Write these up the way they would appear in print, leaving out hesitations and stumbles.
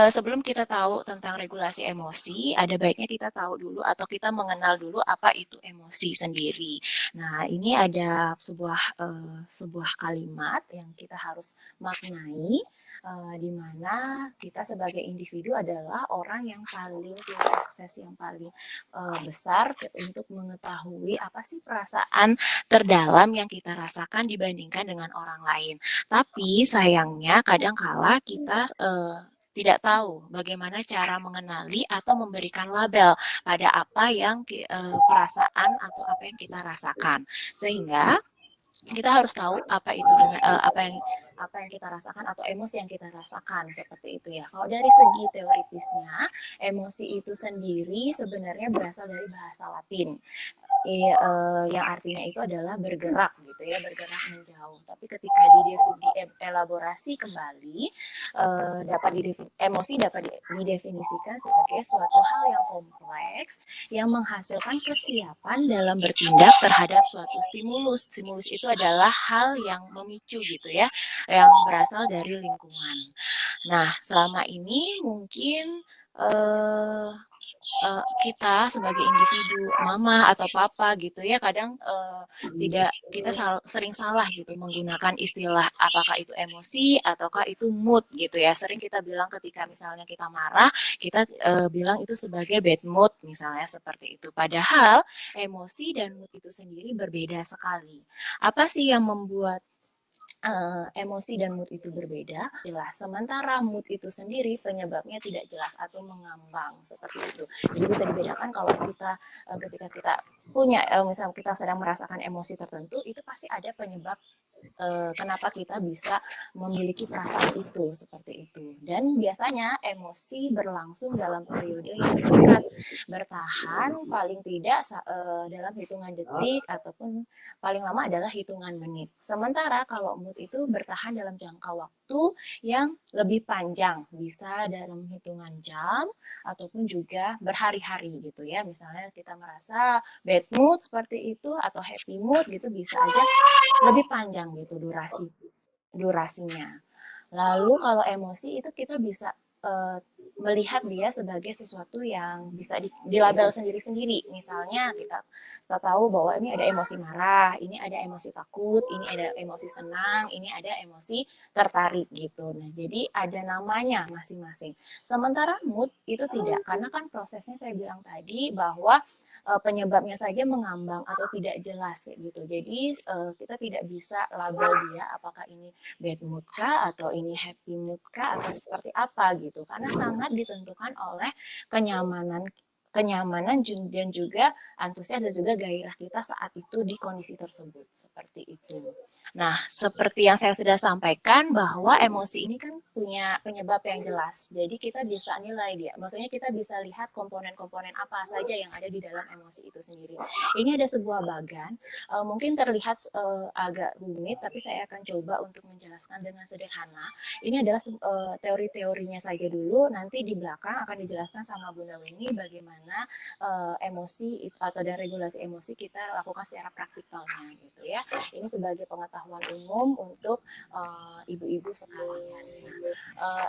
sebelum kita tahu tentang regulasi emosi, ada baiknya kita tahu dulu atau kita mengenal dulu apa itu emosi sendiri. Nah, ini ada sebuah kalimat yang kita harus maknai, di mana kita sebagai individu adalah orang yang paling punya akses yang paling besar untuk mengetahui apa sih perasaan terdalam yang kita rasakan dibandingkan dengan orang lain. Tapi sayangnya kadangkala kita tidak tahu bagaimana cara mengenali atau memberikan label pada apa yang perasaan atau apa yang kita rasakan, sehingga kita harus tahu apa itu dengan apa yang kita rasakan atau emosi yang kita rasakan seperti itu ya. Kalau dari segi teoritisnya, emosi itu sendiri sebenarnya berasal dari bahasa Latin, yang artinya itu adalah bergerak gitu ya, bergerak menjauh. Tapi ketika dielaborasi kembali, emosi dapat didefinisikan sebagai suatu hal yang kompleks yang menghasilkan kesiapan dalam bertindak terhadap suatu stimulus. Stimulus itu adalah hal yang memicu gitu ya, yang berasal dari lingkungan. Nah, selama ini mungkin kita sebagai individu, mama atau papa gitu ya, kadang tidak kita sering salah gitu menggunakan istilah apakah itu emosi ataukah itu mood gitu ya. Sering kita bilang ketika misalnya kita marah, kita bilang itu sebagai bad mood misalnya seperti itu. Padahal emosi dan mood itu sendiri berbeda sekali. Apa sih yang membuat emosi dan mood itu berbeda? Jelas. Sementara mood itu sendiri penyebabnya tidak jelas atau mengambang seperti itu. Jadi bisa dibedakan kalau kita ketika kita punya misal kita sedang merasakan emosi tertentu, itu pasti ada penyebab kenapa kita bisa memiliki perasaan itu seperti itu. Dan biasanya emosi berlangsung dalam periode yang singkat, bertahan paling tidak dalam hitungan detik ataupun paling lama adalah hitungan menit. Sementara kalau mood itu bertahan dalam jangka waktu yang lebih panjang, bisa dalam hitungan jam ataupun juga berhari-hari gitu ya. Misalnya kita merasa bad mood seperti itu atau happy mood gitu, bisa aja lebih panjang gitu durasinya. Lalu kalau emosi itu kita bisa melihat dia sebagai sesuatu yang bisa dilabel sendiri-sendiri. Misalnya kita tahu bahwa ini ada emosi marah, ini ada emosi takut, ini ada emosi senang, ini ada emosi tertarik gitu. Nah, jadi ada namanya masing-masing. Sementara mood itu tidak, karena kan prosesnya saya bilang tadi bahwa penyebabnya saja mengambang atau tidak jelas kayak gitu. Jadi kita tidak bisa label dia apakah ini bad mood kah atau ini happy mood kah atau seperti apa gitu. Karena sangat ditentukan oleh kenyamanan kenyamanan dan juga antusias dan juga gairah kita saat itu di kondisi tersebut seperti itu. Nah, seperti yang saya sudah sampaikan bahwa emosi ini kan punya penyebab yang jelas. Jadi kita bisa nilai dia. Maksudnya kita bisa lihat komponen-komponen apa saja yang ada di dalam emosi itu sendiri. Ini ada sebuah bagan, mungkin terlihat agak rumit, tapi saya akan coba untuk menjelaskan dengan sederhana. Ini adalah teori-teorinya saja dulu. Nanti di belakang akan dijelaskan sama Bunda Weni bagaimana emosi atau dan regulasi emosi kita lakukan secara praktikalnya gitu ya. Ini sebagai pengetahuan umum untuk ibu-ibu sekalian.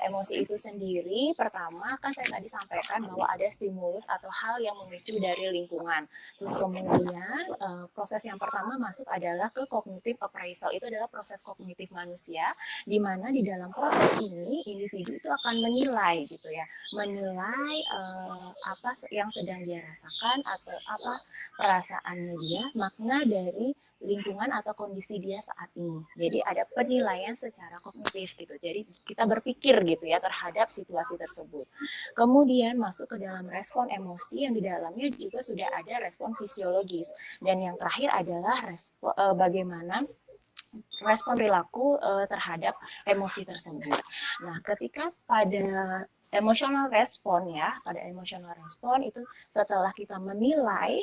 Emosi itu sendiri pertama kan saya tadi sampaikan bahwa ada stimulus atau hal yang memicu dari lingkungan. Terus kemudian proses yang pertama masuk adalah ke cognitive appraisal. Itu adalah proses kognitif manusia di mana di dalam proses ini individu itu akan menilai gitu ya. Menilai apa yang sedang dia rasakan atau apa perasaannya dia, makna dari lingkungan atau kondisi dia saat ini. Jadi ada penilaian secara kognitif gitu. Jadi kita berpikir gitu ya terhadap situasi tersebut. Kemudian masuk ke dalam respon emosi yang di dalamnya juga sudah ada respon fisiologis. Dan yang terakhir adalah bagaimana respon perilaku terhadap emosi tersebut. Nah, ketika pada emotional respon ya, pada emotional respon itu setelah kita menilai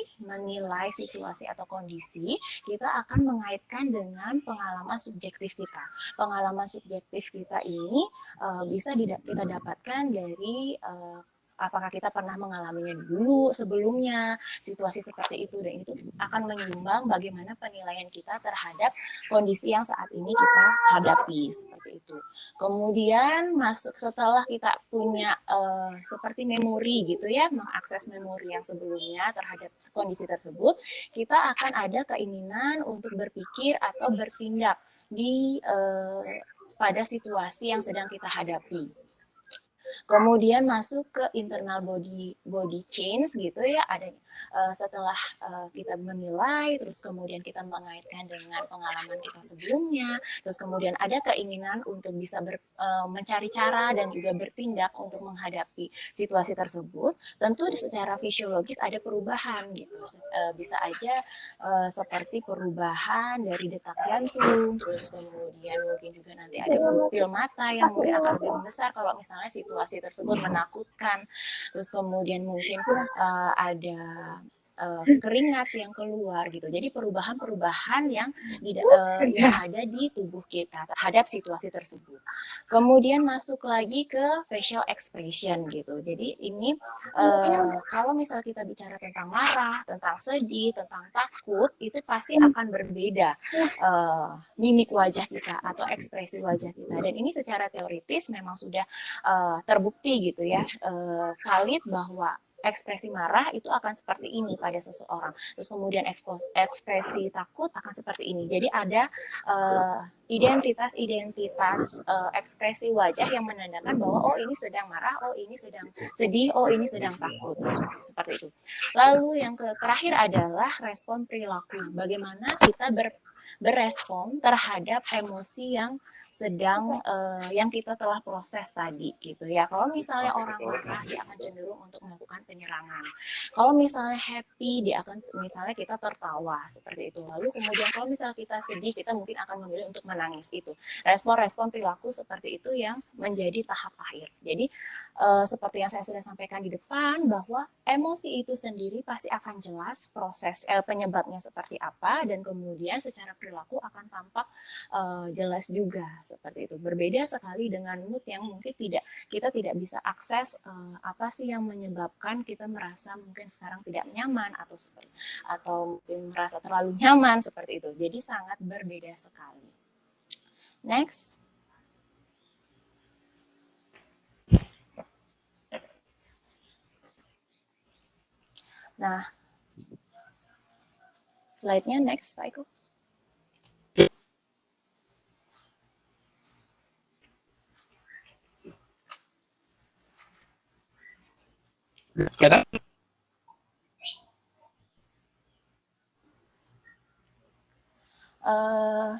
situasi atau kondisi, kita akan mengaitkan dengan pengalaman subjektif kita. Pengalaman subjektif kita ini bisa kita dapatkan dari apakah kita pernah mengalaminya dulu sebelumnya, situasi seperti itu, dan itu akan menyumbang bagaimana penilaian kita terhadap kondisi yang saat ini kita hadapi seperti itu. Kemudian masuk setelah kita punya seperti memori gitu ya, mengakses memori yang sebelumnya terhadap kondisi tersebut, kita akan ada keinginan untuk berpikir atau bertindak di pada situasi yang sedang kita hadapi. Kemudian masuk ke internal body change gitu ya, adanya setelah kita menilai, terus kemudian kita mengaitkan dengan pengalaman kita sebelumnya, terus kemudian ada keinginan untuk bisa mencari cara dan juga bertindak untuk menghadapi situasi tersebut. Tentu secara fisiologis ada perubahan gitu, bisa aja seperti perubahan dari detak jantung, terus kemudian mungkin juga nanti ada pupil mata yang mungkin akan lebih besar kalau misalnya situasi tersebut menakutkan, terus kemudian mungkin ada keringat yang keluar gitu. Jadi perubahan-perubahan yang ada di tubuh kita terhadap situasi tersebut. Kemudian masuk lagi ke facial expression gitu. Jadi ini kalau misal kita bicara tentang marah, tentang sedih, tentang takut, itu pasti akan berbeda mimik wajah kita atau ekspresi wajah kita. Dan ini secara teoritis memang sudah terbukti gitu ya, valid bahwa ekspresi marah itu akan seperti ini pada seseorang. Terus kemudian ekspresi takut akan seperti ini. Jadi ada identitas-identitas ekspresi wajah yang menandakan bahwa oh ini sedang marah, oh ini sedang sedih, oh ini sedang takut. Seperti itu. Lalu yang terakhir adalah respon perilaku. Bagaimana kita berespon terhadap emosi yang sedang yang kita telah proses tadi gitu ya. Kalau misalnya orang marah, dia akan cenderung untuk melakukan penyerangan. Kalau misalnya happy, dia akan misalnya kita tertawa seperti itu. Lalu kemudian kalau misalnya kita sedih, kita mungkin akan memilih untuk menangis itu. Respon-respon perilaku seperti itu yang menjadi tahap akhir. Jadi seperti yang saya sudah sampaikan di depan, bahwa emosi itu sendiri pasti akan jelas proses penyebabnya seperti apa, dan kemudian secara perilaku akan tampak jelas juga seperti itu. Berbeda sekali dengan mood yang mungkin kita tidak bisa akses apa sih yang menyebabkan kita merasa mungkin sekarang tidak nyaman atau mungkin merasa terlalu nyaman seperti itu. Jadi sangat berbeda sekali. Next. Nah, slide-nya next, Pak Eko.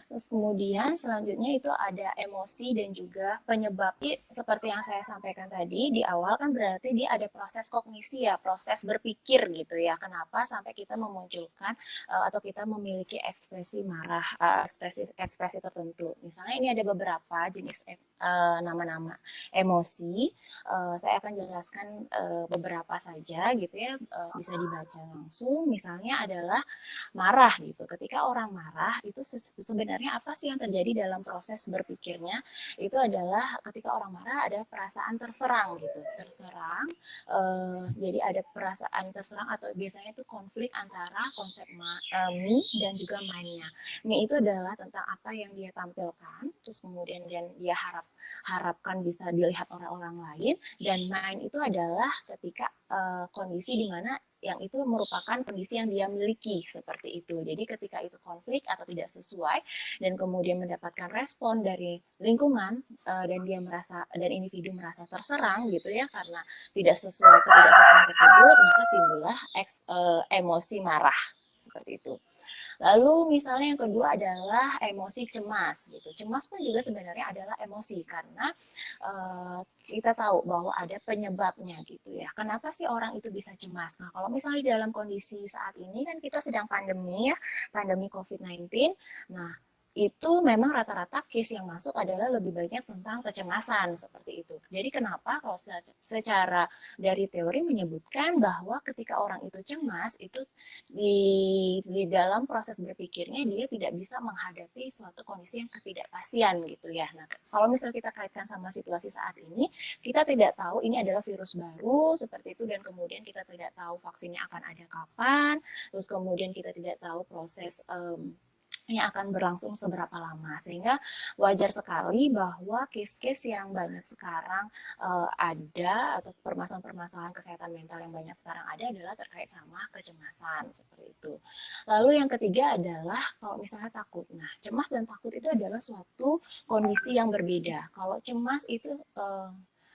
Terus kemudian selanjutnya itu ada emosi dan juga penyebab. Seperti yang saya sampaikan tadi di awal kan berarti dia ada proses kognisi ya, proses berpikir gitu ya. Kenapa sampai kita memunculkan atau kita memiliki ekspresi marah, ekspresi tertentu. Misalnya ini ada beberapa jenis nama-nama emosi. Saya akan jelaskan beberapa saja gitu ya, bisa dibaca langsung. Misalnya adalah marah gitu. Ketika orang marah itu sebenarnya apa sih yang terjadi dalam proses berpikirnya? Itu adalah ketika orang marah ada perasaan terserang gitu, terserang. Jadi ada perasaan terserang atau biasanya itu konflik antara konsep me dan juga mind-nya. Me itu adalah tentang apa yang dia tampilkan, terus kemudian dan dia harapkan bisa dilihat oleh orang lain, dan mind itu adalah ketika kondisi di mana yang itu merupakan kondisi yang dia miliki seperti itu. Jadi ketika itu konflik atau tidak sesuai dan kemudian mendapatkan respon dari lingkungan dan individu merasa terserang gitu ya karena tidak sesuai ketidaksesuaian tersebut, maka timbullah emosi marah seperti itu. Lalu misalnya yang kedua adalah emosi cemas gitu. Cemas pun juga sebenarnya adalah emosi karena kita tahu bahwa ada penyebabnya gitu ya. Kenapa sih orang itu bisa cemas? Nah, kalau misalnya dalam kondisi saat ini kan kita sedang pandemi ya, pandemi COVID-19. Nah, itu memang rata-rata case yang masuk adalah lebih banyak tentang kecemasan seperti itu. Jadi kenapa kalau secara dari teori menyebutkan bahwa ketika orang itu cemas itu di dalam proses berpikirnya dia tidak bisa menghadapi suatu kondisi yang ketidakpastian gitu ya. Nah, kalau misalnya kita kaitkan sama situasi saat ini, kita tidak tahu ini adalah virus baru seperti itu dan kemudian kita tidak tahu vaksinnya akan ada kapan, terus kemudian kita tidak tahu proses yang akan berlangsung seberapa lama, sehingga wajar sekali bahwa case-case yang banyak sekarang ada atau permasalahan-permasalahan kesehatan mental yang banyak sekarang ada adalah terkait sama kecemasan seperti itu. Lalu yang ketiga adalah kalau misalnya takut. Nah, cemas dan takut itu adalah suatu kondisi yang berbeda. Kalau cemas itu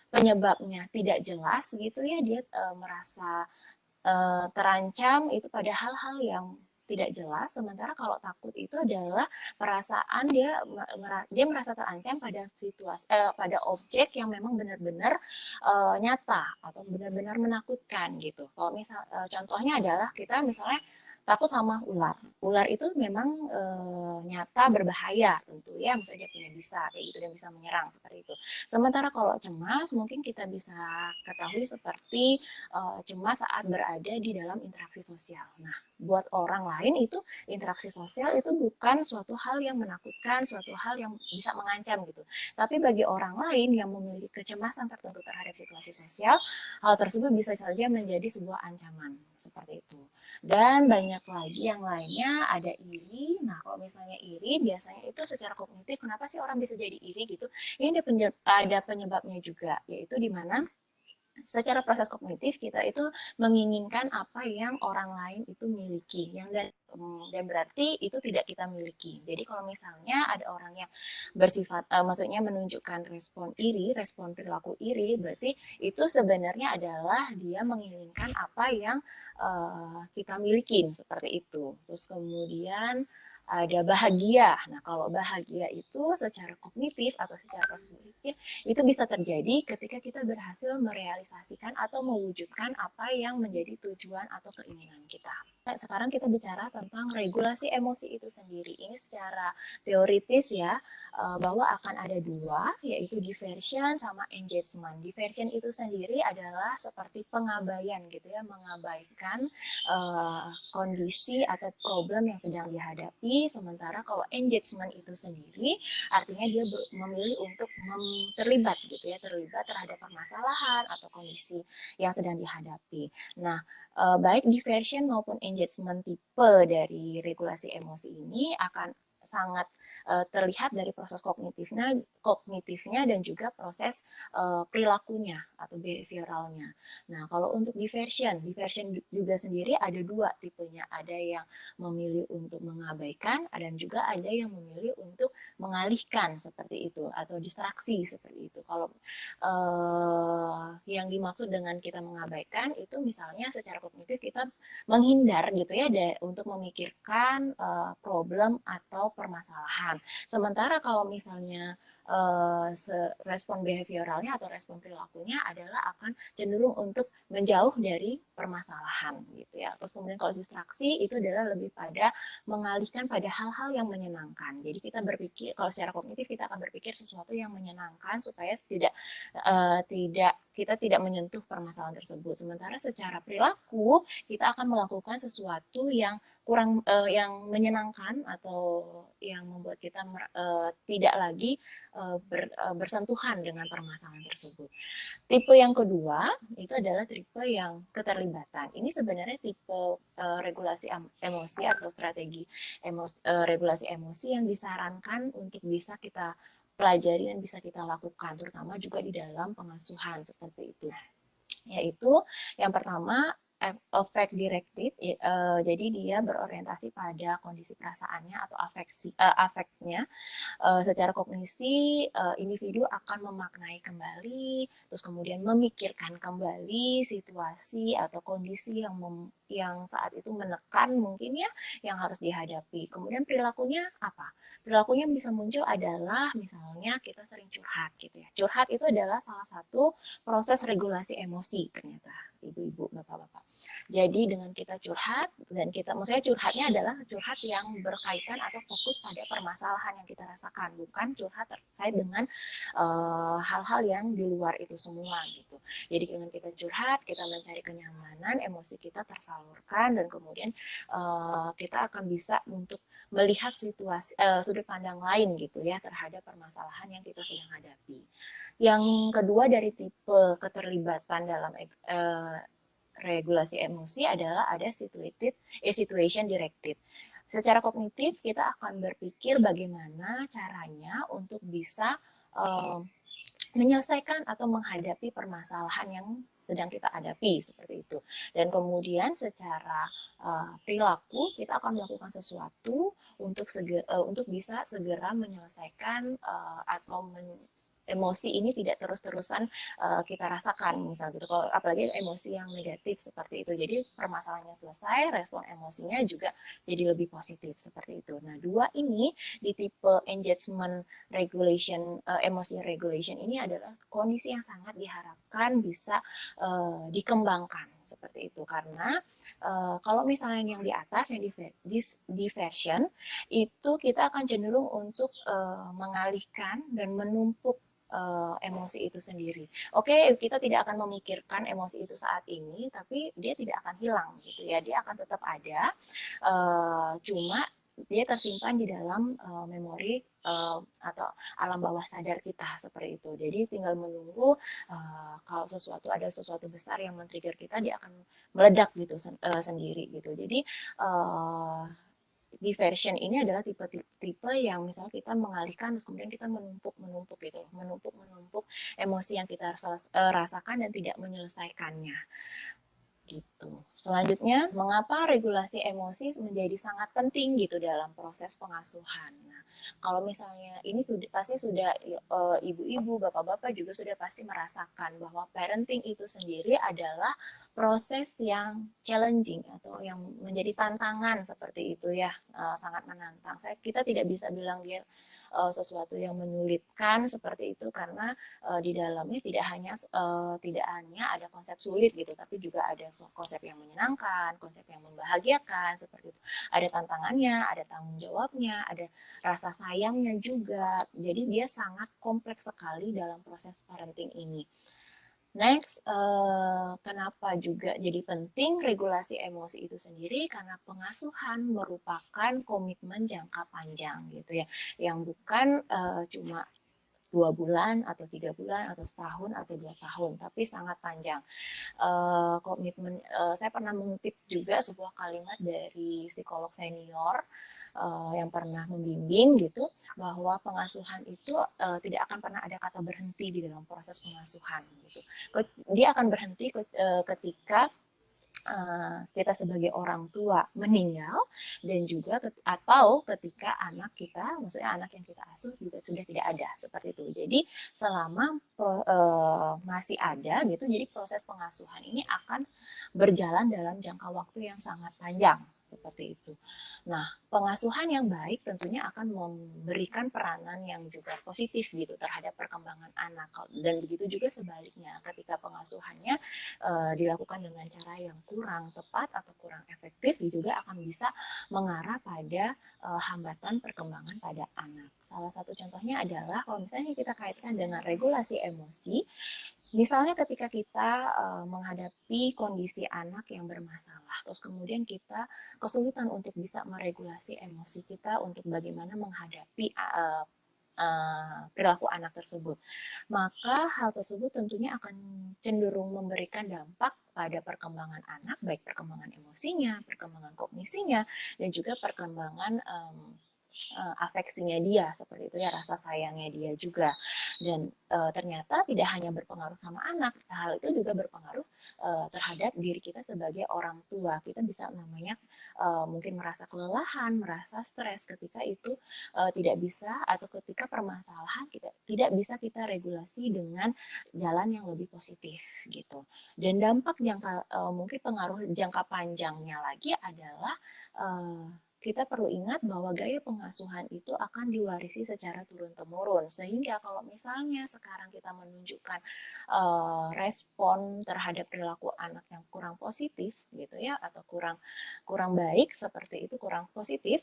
penyebabnya tidak jelas gitu ya, dia merasa terancam itu pada hal-hal yang tidak jelas, sementara kalau takut itu adalah perasaan dia merasa terancam pada situasi pada objek yang memang benar-benar nyata atau benar-benar menakutkan gitu. Kalau misal contohnya adalah kita misalnya takut sama ular. Ular itu memang nyata berbahaya tentu ya, misalnya dia punya bisa kayak gitu dan bisa menyerang seperti itu. Sementara kalau cemas mungkin kita bisa ketahui seperti cemas saat berada di dalam interaksi sosial. Nah, buat orang lain itu interaksi sosial itu bukan suatu hal yang menakutkan, suatu hal yang bisa mengancam gitu. Tapi bagi orang lain yang memiliki kecemasan tertentu terhadap situasi sosial, hal tersebut bisa saja menjadi sebuah ancaman seperti itu. Dan banyak lagi yang lainnya, ada iri. Nah, kalau misalnya iri, biasanya itu secara kognitif, kenapa sih orang bisa jadi iri gitu? Ini ada penyebabnya juga, yaitu di mana secara proses kognitif kita itu menginginkan apa yang orang lain itu miliki yang dan berarti itu tidak kita miliki. Jadi kalau misalnya ada orang yang bersifat maksudnya menunjukkan respon iri, respon perilaku iri, berarti itu sebenarnya adalah dia menginginkan apa yang kita miliki seperti itu. Terus kemudian ada bahagia. Nah, kalau bahagia itu secara kognitif atau secara proses berpikir itu bisa terjadi ketika kita berhasil merealisasikan atau mewujudkan apa yang menjadi tujuan atau keinginan kita. Sekarang kita bicara tentang regulasi emosi itu sendiri. Ini secara teoritis ya, bahwa akan ada dua, yaitu diversion sama engagement. Diversion itu sendiri adalah seperti pengabaian gitu ya, mengabaikan kondisi atau problem yang sedang dihadapi. Sementara kalau engagement itu sendiri artinya dia memilih untuk terlibat gitu ya, terlibat terhadap permasalahan atau kondisi yang sedang dihadapi. Nah, baik diversion maupun engagement tipe dari regulasi emosi ini akan sangat terlihat dari proses kognitifnya dan juga proses perilakunya atau behavioralnya. Nah, kalau untuk diversion juga sendiri ada dua tipenya. Ada yang memilih untuk mengabaikan dan juga ada yang memilih untuk mengalihkan seperti itu atau distraksi seperti itu. Kalau yang dimaksud dengan kita mengabaikan itu misalnya secara kognitif kita menghindar gitu ya untuk memikirkan problem atau permasalahan. Sementara kalau misalnya respon behavioralnya atau respon perilakunya adalah akan cenderung untuk menjauh dari permasalahan gitu ya. Terus kemudian kalau distraksi itu adalah lebih pada mengalihkan pada hal-hal yang menyenangkan. Jadi kita berpikir kalau secara kognitif kita akan berpikir sesuatu yang menyenangkan supaya kita tidak menyentuh permasalahan tersebut. Sementara secara perilaku kita akan melakukan sesuatu yang kurang yang menyenangkan atau yang membuat kita tidak lagi bersentuhan dengan permasalahan tersebut. Tipe yang kedua itu adalah tipe yang keterlibatan. Ini sebenarnya tipe regulasi emosi atau strategi regulasi emosi yang disarankan untuk bisa kita pelajari dan bisa kita lakukan, terutama juga di dalam pengasuhan seperti itu. Yaitu yang pertama affect directed, jadi dia berorientasi pada kondisi perasaannya atau afeknya. Secara kognisi individu akan memaknai kembali, terus kemudian memikirkan kembali situasi atau kondisi yang saat itu menekan mungkin ya, yang harus dihadapi. Kemudian perilakunya apa? Perilakunya bisa muncul adalah misalnya kita sering curhat gitu ya. Curhat itu adalah salah satu proses regulasi emosi ternyata, ibu-ibu, bapak-bapak. Jadi dengan kita curhat, dan kita maksudnya curhatnya adalah curhat yang berkaitan atau fokus pada permasalahan yang kita rasakan, bukan curhat terkait dengan hal-hal yang di luar itu semua gitu. Jadi dengan kita curhat, kita mencari kenyamanan, emosi kita tersalurkan, dan kemudian kita akan bisa untuk melihat situasi sudut pandang lain gitu ya terhadap permasalahan yang kita sedang hadapi. Yang kedua dari tipe keterlibatan dalam regulasi emosi adalah ada situation directed. Secara kognitif kita akan berpikir bagaimana caranya untuk bisa menyelesaikan atau menghadapi permasalahan yang sedang kita hadapi seperti itu. Dan kemudian secara perilaku kita akan melakukan sesuatu untuk bisa segera menyelesaikan atau emosi ini tidak terus-terusan kita rasakan misal gitu. Kalau apalagi emosi yang negatif seperti itu. Jadi permasalahannya selesai, respon emosinya juga jadi lebih positif seperti itu. Nah, dua ini di tipe engagement regulation, emosi regulation ini adalah kondisi yang sangat diharapkan bisa dikembangkan seperti itu karena kalau misalnya yang di atas yang diversion itu kita akan cenderung untuk mengalihkan dan menumpuk emosi itu sendiri. Oke, kita tidak akan memikirkan emosi itu saat ini, tapi dia tidak akan hilang gitu ya. Dia akan tetap ada, cuma dia tersimpan di dalam memori atau alam bawah sadar kita seperti itu. Jadi tinggal menunggu kalau ada sesuatu besar yang men-trigger kita, dia akan meledak gitu sendiri gitu. Jadi diversion ini adalah tipe yang misalnya kita mengalihkan terus kemudian kita menumpuk gitu, menumpuk emosi yang kita rasakan dan tidak menyelesaikannya gitu. Selanjutnya, mengapa regulasi emosi menjadi sangat penting gitu dalam proses pengasuhan. Nah, kalau misalnya ini sudah ibu-ibu, bapak-bapak juga sudah pasti merasakan bahwa parenting itu sendiri adalah proses yang challenging atau yang menjadi tantangan seperti itu ya, sangat menantang. Kita tidak bisa bilang dia sesuatu yang menyulitkan seperti itu karena di dalamnya tidak hanya ada konsep sulit gitu, tapi juga ada konsep yang menyenangkan, konsep yang membahagiakan seperti itu. Ada tantangannya, ada tanggung jawabnya, ada rasa sayangnya juga. Jadi dia sangat kompleks sekali dalam proses parenting ini. Next, kenapa juga jadi penting regulasi emosi itu sendiri? Karena pengasuhan merupakan komitmen jangka panjang gitu ya, yang bukan cuma 2 bulan atau 3 bulan atau setahun atau 2 tahun, tapi sangat panjang. Komitmen, saya pernah mengutip juga sebuah kalimat dari psikolog senior yang pernah membimbing gitu, bahwa pengasuhan itu tidak akan pernah ada kata berhenti di dalam proses pengasuhan gitu. Dia akan berhenti ketika kita sebagai orang tua meninggal dan juga atau ketika anak kita, maksudnya anak yang kita asuh juga sudah tidak ada seperti itu. Jadi selama masih ada gitu, jadi proses pengasuhan ini akan berjalan dalam jangka waktu yang sangat panjang seperti itu. Nah, pengasuhan yang baik tentunya akan memberikan peranan yang juga positif gitu terhadap perkembangan anak. Dan begitu juga sebaliknya, ketika pengasuhannya dilakukan dengan cara yang kurang tepat atau kurang efektif, juga akan bisa mengarah pada hambatan perkembangan pada anak. Salah satu contohnya adalah kalau misalnya kita kaitkan dengan regulasi emosi, misalnya ketika kita menghadapi kondisi anak yang bermasalah, terus kemudian kita kesulitan untuk bisa meregulasi emosi kita untuk bagaimana menghadapi perilaku anak tersebut, maka hal tersebut tentunya akan cenderung memberikan dampak pada perkembangan anak, baik perkembangan emosinya, perkembangan kognisinya, dan juga perkembangan afeksinya dia seperti itu ya, rasa sayangnya dia juga. Dan ternyata tidak hanya berpengaruh sama anak, hal itu juga berpengaruh terhadap diri kita sebagai orang tua. Kita bisa namanya mungkin merasa kelelahan, merasa stres ketika itu tidak bisa, atau ketika permasalahan kita tidak bisa kita regulasi dengan jalan yang lebih positif gitu. Dan dampak mungkin pengaruh jangka panjangnya lagi adalah kita perlu ingat bahwa gaya pengasuhan itu akan diwarisi secara turun-temurun. Sehingga kalau misalnya sekarang kita menunjukkan respon terhadap perilaku anak yang kurang positif gitu ya, atau kurang baik seperti itu, kurang positif,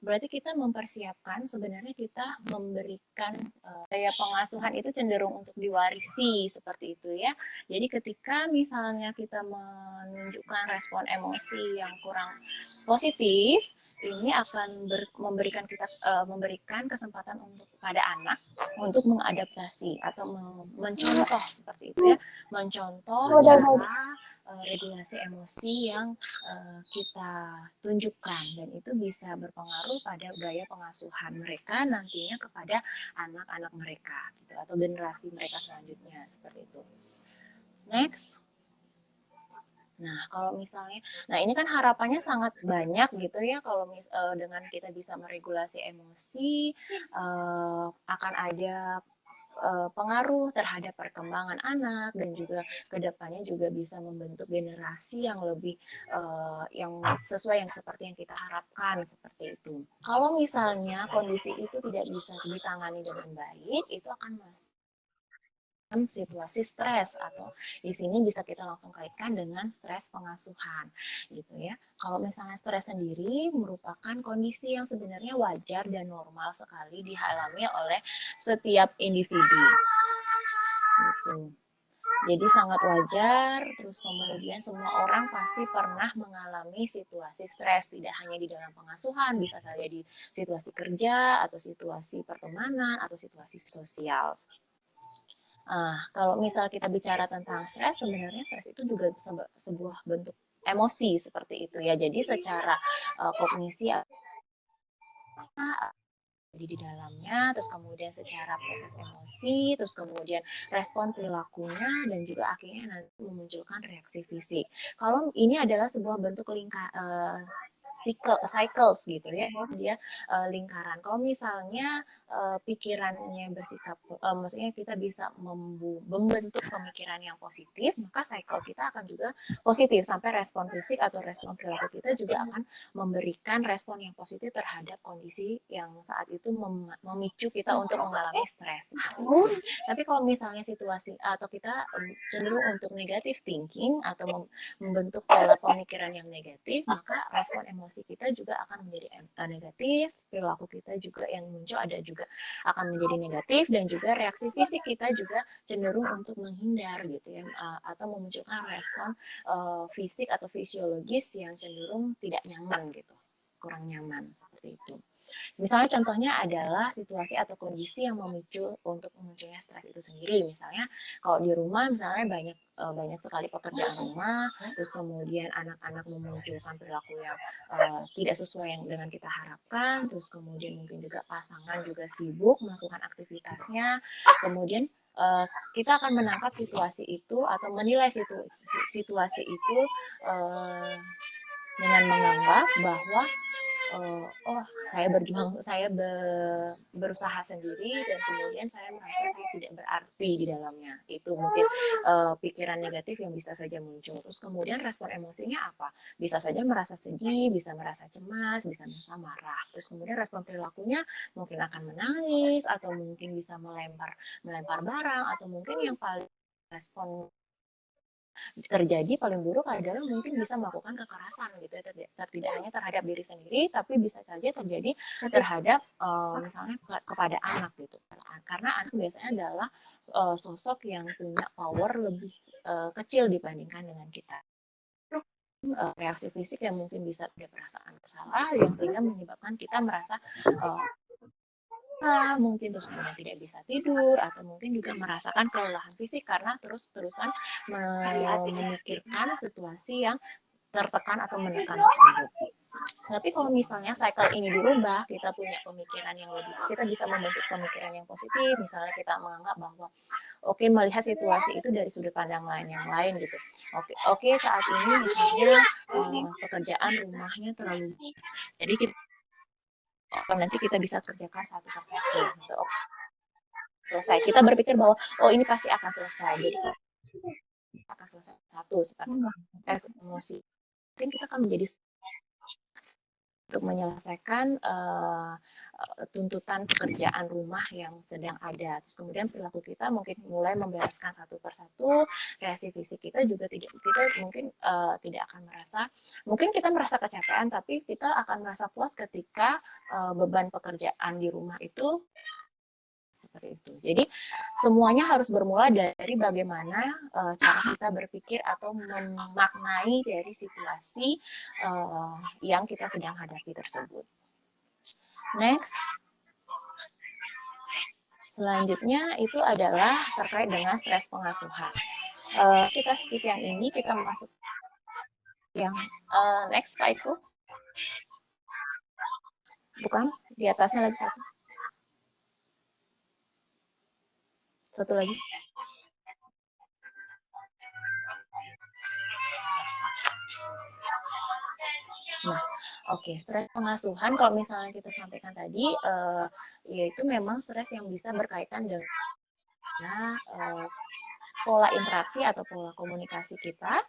berarti kita mempersiapkan, sebenarnya kita memberikan gaya pengasuhan itu cenderung untuk diwarisi seperti itu ya. Jadi ketika misalnya kita menunjukkan respon emosi yang kurang positif, ini akan memberikan kesempatan untuk pada anak untuk mengadaptasi atau mencontoh seperti itu ya, mencontoh cara regulasi emosi yang kita tunjukkan, dan itu bisa berpengaruh pada gaya pengasuhan mereka nantinya kepada anak-anak mereka gitu, atau generasi mereka selanjutnya seperti itu. Next. Nah, kalau misalnya, nah ini kan harapannya sangat banyak gitu ya, kalau dengan kita bisa meregulasi emosi, akan ada pengaruh terhadap perkembangan anak, dan juga kedepannya juga bisa membentuk generasi yang lebih yang sesuai yang seperti yang kita harapkan seperti itu. Kalau misalnya kondisi itu tidak bisa ditangani dengan baik, itu akan situasi stres, atau di sini bisa kita langsung kaitkan dengan stres pengasuhan gitu ya. Kalau misalnya stres sendiri merupakan kondisi yang sebenarnya wajar dan normal sekali dialami oleh setiap individu gitu. Jadi sangat wajar, terus kemudian semua orang pasti pernah mengalami situasi stres, tidak hanya di dalam pengasuhan, bisa saja di situasi kerja, atau situasi pertemanan, atau situasi sosial. Kalau misal kita bicara tentang stres, sebenarnya stres itu juga sebuah bentuk emosi seperti itu ya. Jadi secara kognisi di dalamnya, terus kemudian secara proses emosi, terus kemudian respon perilakunya, dan juga akhirnya nanti memunculkan reaksi fisik. Kalau ini adalah sebuah bentuk cycles gitu ya, dia lingkaran. Kalau misalnya pikirannya bersikap, maksudnya kita bisa membentuk pemikiran yang positif, maka cycle kita akan juga positif, sampai respon fisik atau respon perilaku kita juga akan memberikan respon yang positif terhadap kondisi yang saat itu memicu kita untuk mengalami stres. Tapi kalau misalnya situasi atau kita cenderung untuk negative thinking atau membentuk pola pemikiran yang negatif, maka respon emosi kita juga akan menjadi negatif, perilaku kita juga yang muncul ada juga akan menjadi negatif, dan juga reaksi fisik kita juga cenderung untuk menghindar gitu ya, atau memunculkan respon fisik atau fisiologis yang cenderung tidak nyaman gitu, kurang nyaman seperti itu. Misalnya contohnya adalah situasi atau kondisi yang memicu untuk munculnya stres itu sendiri. Misalnya kalau di rumah misalnya banyak sekali pekerjaan rumah, terus kemudian anak-anak memunculkan perilaku yang tidak sesuai yang dengan kita harapkan, terus kemudian mungkin juga pasangan juga sibuk melakukan aktivitasnya, kemudian kita akan menangkap situasi itu atau menilai situasi itu dengan menganggap bahwa saya berusaha sendiri, dan kemudian saya merasa saya tidak berarti di dalamnya. Itu mungkin pikiran negatif yang bisa saja muncul. Terus kemudian respon emosinya apa? Bisa saja merasa sedih, bisa merasa cemas, bisa merasa marah. Terus kemudian respon perilakunya mungkin akan menangis, atau mungkin bisa melempar barang, atau mungkin yang paling respon terjadi paling buruk adalah mungkin bisa melakukan kekerasan gitu ya, tidak hanya terhadap diri sendiri, tapi bisa saja terjadi terhadap misalnya kepada anak gitu, karena anak biasanya adalah sosok yang punya power lebih kecil dibandingkan dengan kita. Reaksi fisik yang mungkin bisa ada perasaan bersalah, yang sehingga menyebabkan kita merasa mungkin terus kemudian tidak bisa tidur, atau mungkin juga merasakan kelelahan fisik karena terus-terusan memikirkan situasi yang tertekan atau menekan tersebut. Tapi kalau misalnya cycle ini dirubah, kita punya pemikiran yang lebih, kita bisa membentuk pemikiran yang positif. Misalnya kita menganggap bahwa melihat situasi itu dari sudut pandang yang lain gitu. Saat ini misalnya pekerjaan rumahnya terlalu, jadi nanti kita bisa kerjakan satu persatu gitu. Selesai. Kita berpikir bahwa ini pasti akan selesai. Jadi akan selesai satu seperti emosi. Mungkin kita akan menjadi untuk menyelesaikan tuntutan pekerjaan rumah yang sedang ada. Terus kemudian perilaku kita mungkin mulai membereskan satu persatu, reaksi fisik kita juga kita mungkin tidak akan mungkin kita merasa kecapean, tapi kita akan merasa puas ketika beban pekerjaan di rumah itu seperti itu. Jadi semuanya harus bermula dari bagaimana cara kita berpikir atau memaknai dari situasi yang kita sedang hadapi tersebut. Next. Selanjutnya itu adalah terkait dengan stres pengasuhan. Kita skip yang ini, kita masuk yang next, Pak Iko. Bukan, di atasnya lagi satu. Satu lagi. Nah, oke, stres pengasuhan kalau misalnya kita sampaikan tadi, yaitu memang stres yang bisa berkaitan dengan pola interaksi atau pola komunikasi kita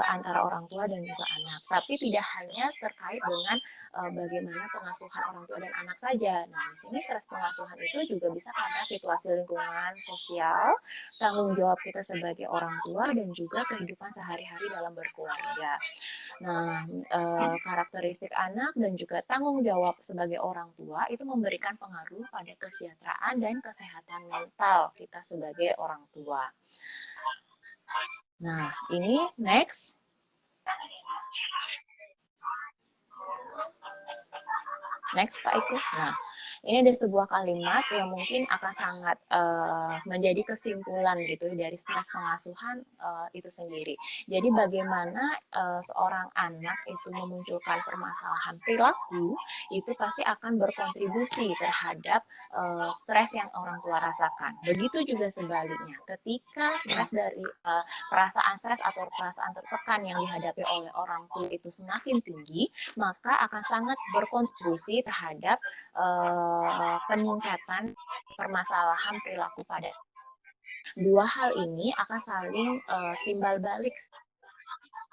antara orang tua dan juga anak. Tapi tidak hanya terkait dengan bagaimana pengasuhan orang tua dan anak saja. Nah, di sini stres pengasuhan itu juga bisa karena situasi lingkungan sosial, tanggung jawab kita sebagai orang tua, dan juga kehidupan sehari-hari dalam berkeluarga. Nah, karakteristik anak dan juga tanggung jawab sebagai orang tua itu memberikan pengaruh pada kesejahteraan dan kesehatan mental kita sebagai orang tua. Nah, ini next. Next, Pak Iko. Nah, ini ada sebuah kalimat yang mungkin akan sangat menjadi kesimpulan gitu dari stres pengasuhan itu sendiri. Jadi bagaimana seorang anak itu memunculkan permasalahan perilaku itu pasti akan berkontribusi terhadap stres yang orang tua rasakan. Begitu juga sebaliknya, ketika stres dari perasaan stres atau perasaan tertekan yang dihadapi oleh orang tua itu semakin tinggi, maka akan sangat berkontribusi terhadap peningkatan permasalahan perilaku pada dua hal ini akan saling timbal balik.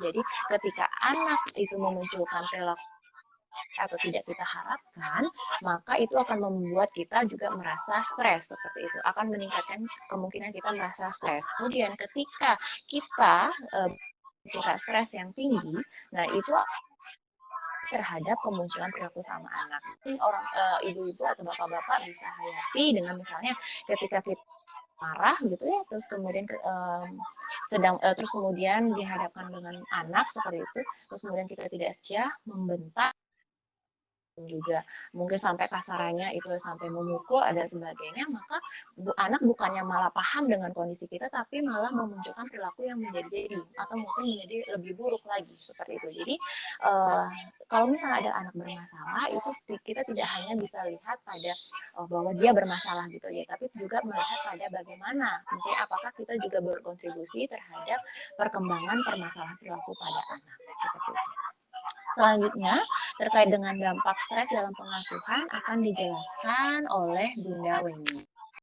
Jadi ketika anak itu memunculkan perilaku atau tidak kita harapkan, maka itu akan membuat kita juga merasa stres seperti itu, akan meningkatkan kemungkinan kita merasa stres. Kemudian ketika kita stres yang tinggi, nah itu terhadap kemunculan perilaku sama anak. Mungkin orang ibu-ibu atau bapak-bapak bisa hayati dengan misalnya ketika kita marah gitu ya, terus kemudian terus kemudian dihadapkan dengan anak seperti itu, terus kemudian kita tidak setia, membentak, juga mungkin sampai kasarannya itu sampai memukul ada sebagainya, maka anak bukannya malah paham dengan kondisi kita, tapi malah memunculkan perilaku yang menjadi atau mungkin menjadi lebih buruk lagi seperti itu. Jadi kalau misalnya ada anak bermasalah itu kita tidak hanya bisa lihat pada bahwa dia bermasalah gitu ya, tapi juga melihat pada bagaimana misalnya apakah kita juga berkontribusi terhadap perkembangan permasalahan perilaku pada anak seperti itu. Selanjutnya, terkait dengan dampak stres dalam pengasuhan akan dijelaskan oleh Bunda Weni.